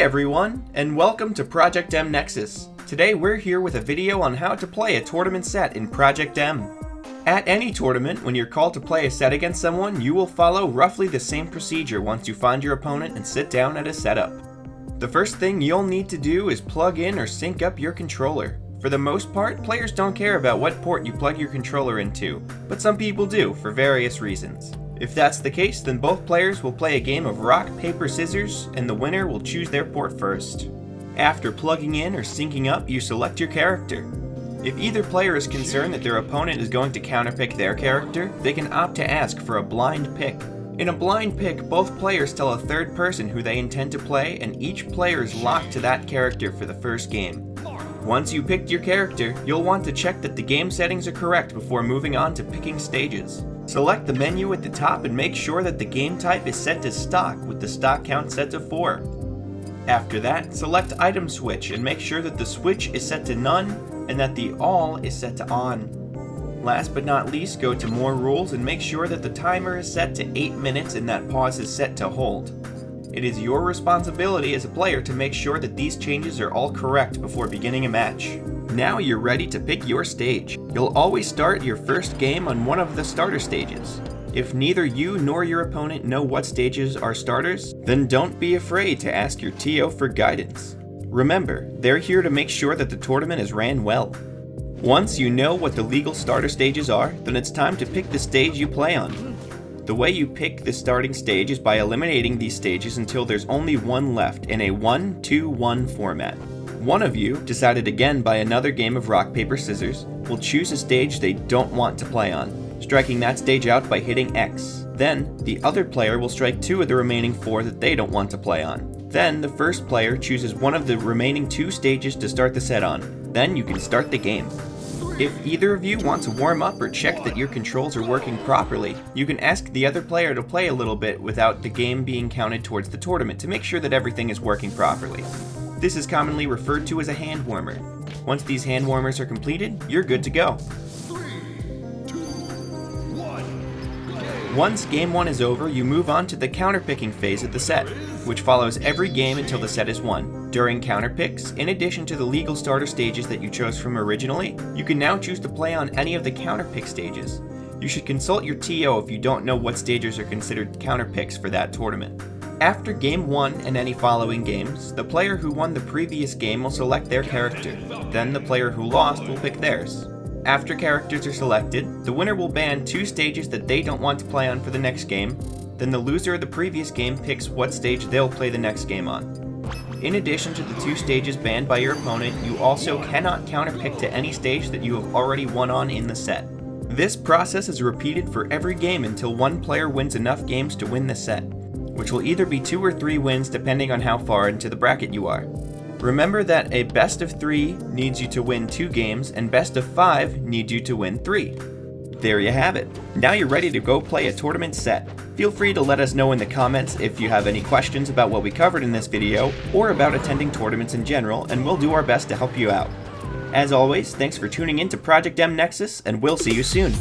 everyone, and welcome to Project M Nexus. Today we're here with a video on how to play a tournament set in Project M. At any tournament, when you're called to play a set against someone, you will follow roughly the same procedure once you find your opponent and sit down at a setup. The first thing you'll need to do is plug in or sync up your controller. For the most part, players don't care about what port you plug your controller into, but some people do for various reasons. If that's the case, then both players will play a game of rock, paper, scissors, and the winner will choose their port first. After plugging in or syncing up, you select your character. If either player is concerned that their opponent is going to counterpick their character, they can opt to ask for a blind pick. In a blind pick, both players tell a third person who they intend to play, and each player is locked to that character for the first game. Once you picked your character, you'll want to check that the game settings are correct before moving on to picking stages. Select the menu at the top and make sure that the game type is set to stock with the stock count set to 4. After that, select item switch and make sure that the switch is set to none and that the all is set to on. Last but not least, go to more rules and make sure that the timer is set to 8 minutes and that pause is set to hold. It is your responsibility as a player to make sure that these changes are all correct before beginning a match. Now you're ready to pick your stage. You'll always start your first game on one of the starter stages. If neither you nor your opponent know what stages are starters, then don't be afraid to ask your TO for guidance. Remember, they're here to make sure that the tournament is ran well. Once you know what the legal starter stages are, then it's time to pick the stage you play on. The way you pick the starting stage is by eliminating these stages until there's only one left in a 1-2-1 format. One of you, decided again by another game of rock, paper, scissors, will choose a stage they don't want to play on, striking that stage out by hitting X. Then, the other player will strike 2 of the remaining 4 that they don't want to play on. Then, the first player chooses one of the remaining 2 stages to start the set on. Then you can start the game. If either of you want to warm up or check that your controls are working properly, you can ask the other player to play a little bit without the game being counted towards the tournament to make sure that everything is working properly. This is commonly referred to as a hand warmer. Once these hand warmers are completed, you're good to go. 3, 2, 1, Once game 1 is over, you move on to the counterpicking phase of the set, which follows every game until the set is won. During counterpicks, in addition to the legal starter stages that you chose from originally, you can now choose to play on any of the counterpick stages. You should consult your TO if you don't know what stages are considered counterpicks for that tournament. After game 1 and any following games, the player who won the previous game will select their character. Then the player who lost will pick theirs. After characters are selected, the winner will ban 2 stages that they don't want to play on for the next game. Then the loser of the previous game picks what stage they'll play the next game on. In addition to the 2 stages banned by your opponent, you also cannot counterpick to any stage that you have already won on in the set. This process is repeated for every game until one player wins enough games to win the set, which will either be 2 or 3 wins depending on how far into the bracket you are. Remember that a best of 3 needs you to win 2 games and best of 5 needs you to win 3. There you have it. Now you're ready to go play a tournament set. Feel free to let us know in the comments if you have any questions about what we covered in this video or about attending tournaments in general, and we'll do our best to help you out. As always, thanks for tuning in to Project M Nexus, and we'll see you soon.